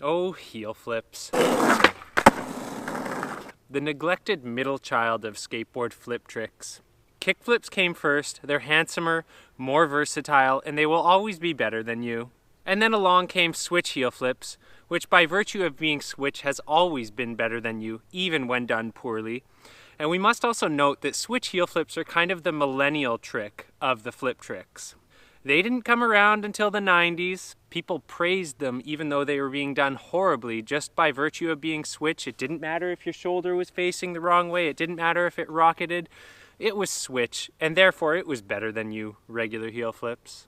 Oh, heel flips. The neglected middle child of skateboard flip tricks. Kick flips came first, they're handsomer, more versatile, and they will always be better than you. And then along came switch heel flips, which by virtue of being switch has always been better than you, even when done poorly. And we must also note that switch heel flips are kind of the millennial trick of the flip tricks. They didn't come around until the 90s. People praised them even though they were being done horribly just by virtue of being switch. It didn't matter if your shoulder was facing the wrong way. It didn't matter if it rocketed. It was switch, and therefore it was better than you regular heel flips.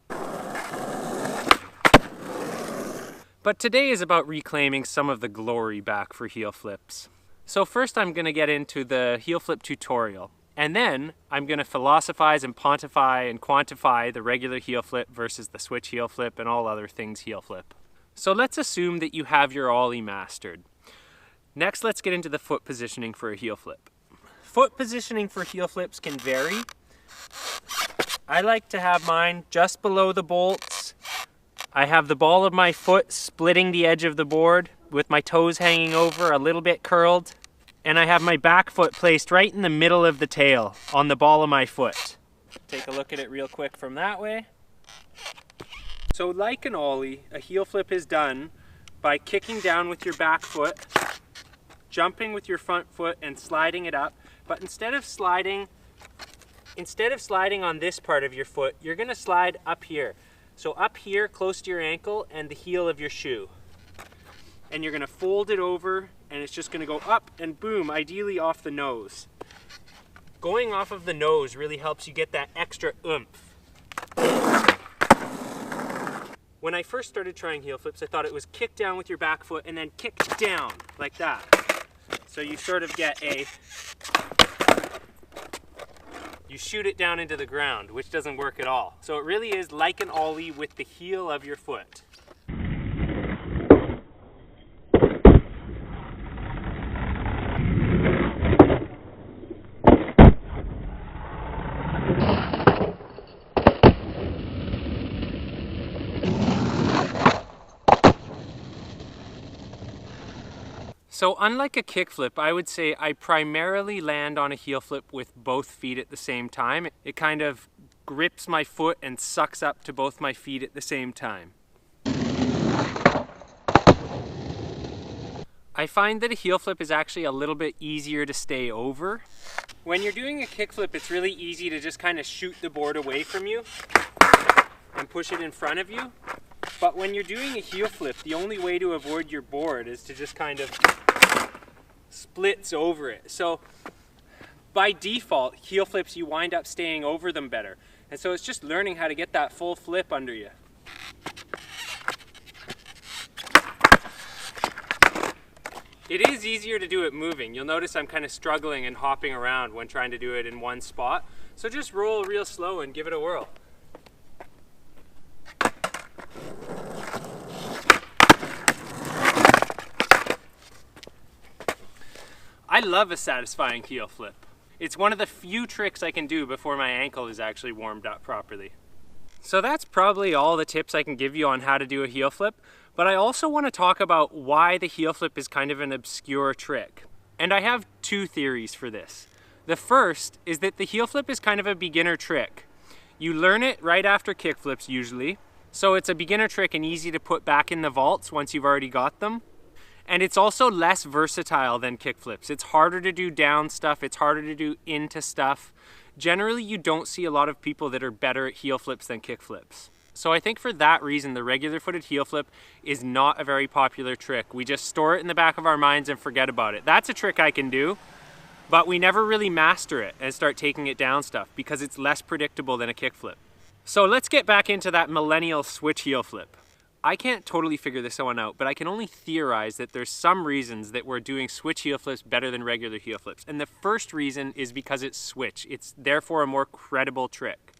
But today is about reclaiming some of the glory back for heel flips. So first I'm going to get into the heel flip tutorial. And then I'm going to philosophize and pontify and quantify the regular heel flip versus the switch heel flip and all other things heel flip. So let's assume that you have your ollie mastered. Next, let's get into the foot positioning for a heel flip. Foot positioning for heel flips can vary. I like to have mine just below the bolts. I have the ball of my foot splitting the edge of the board with my toes hanging over, a little bit curled. And I have my back foot placed right in the middle of the tail on the ball of my foot. Take a look at it real quick from that way. So like an ollie, a heel flip is done by kicking down with your back foot, jumping with your front foot and sliding it up. But instead of sliding on this part of your foot, you're going to slide up here. So up here close to your ankle and the heel of your shoe. And you're going to fold it over and it's just going to go up and boom, ideally off the nose. Going off of the nose really helps you get that extra oomph. When I first started trying heel flips, I thought it was kick down with your back foot and then kick down like that. So you sort of get you shoot it down into the ground, which doesn't work at all. So it really is like an ollie with the heel of your foot. So unlike a kickflip, I would say I primarily land on a heel flip with both feet at the same time. It kind of grips my foot and sucks up to both my feet at the same time. I find that a heel flip is actually a little bit easier to stay over. When you're doing a kickflip, it's really easy to just kind of shoot the board away from you and push it in front of you. But when you're doing a heel flip, the only way to avoid your board is to just kind of splits over it. So by default, heel flips, you wind up staying over them better. And so it's just learning how to get that full flip under you. It is easier to do it moving. You'll notice I'm kind of struggling and hopping around when trying to do it in one spot. So just roll real slow and give it a whirl. I love a satisfying heel flip. It's one of the few tricks I can do before my ankle is actually warmed up properly. So that's probably all the tips I can give you on how to do a heel flip, but I also want to talk about why the heel flip is kind of an obscure trick. And I have two theories for this. The first is that the heel flip is kind of a beginner trick. You learn it right after kick flips usually, so it's a beginner trick and easy to put back in the vaults once you've already got them. And it's also less versatile than kick flips. It's harder to do down stuff, it's harder to do into stuff. Generally, you don't see a lot of people that are better at heel flips than kick flips. So I think for that reason, the regular footed heel flip is not a very popular trick. We just store it in the back of our minds and forget about it. That's a trick I can do, but we never really master it and start taking it down stuff because it's less predictable than a kick flip. So let's get back into that millennial switch heel flip. I can't totally figure this one out, but I can only theorize that there's some reasons that we're doing switch heel flips better than regular heel flips. And the first reason is because it's switch. It's therefore a more credible trick.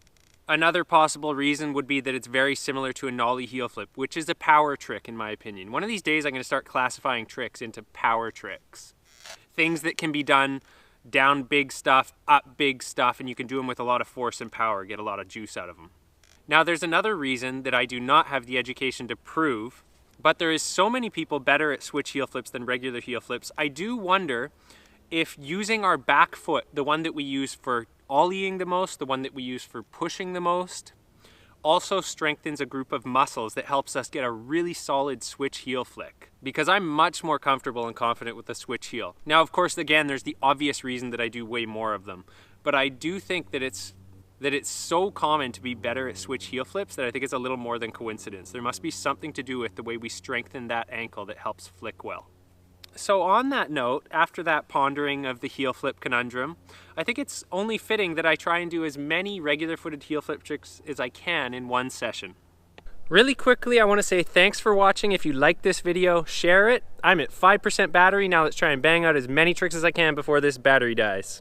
Another possible reason would be that it's very similar to a nollie heel flip, which is a power trick in my opinion. One of these days I'm going to start classifying tricks into power tricks. Things that can be done down big stuff, up big stuff, and you can do them with a lot of force and power, get a lot of juice out of them. Now there's another reason that I do not have the education to prove, But there is so many people better at switch heel flips than regular heel flips. I do wonder if using our back foot, the one that we use for ollieing the most, the one that we use for pushing the most, also strengthens a group of muscles that helps us get a really solid switch heel flick. Because I'm much more comfortable and confident with the switch heel. Now, of course, again, there's the obvious reason that I do way more of them. But I do think that it's so common to be better at switch heel flips that I think it's a little more than coincidence. There must be something to do with the way we strengthen that ankle that helps flick well. So on that note, after that pondering of the heel flip conundrum, I think it's only fitting that I try and do as many regular footed heel flip tricks as I can in one session. Really quickly, I want to say thanks for watching. If you liked this video, share it. I'm at 5% battery. Now let's try and bang out as many tricks as I can before this battery dies.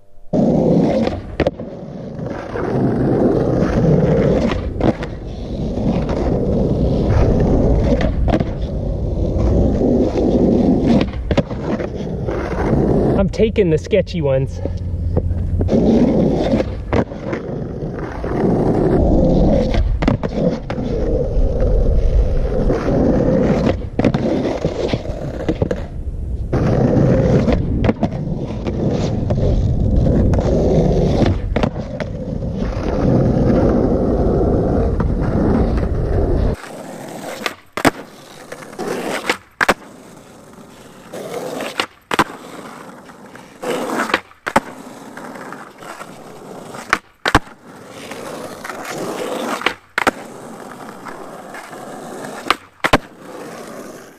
I'm taking the sketchy ones.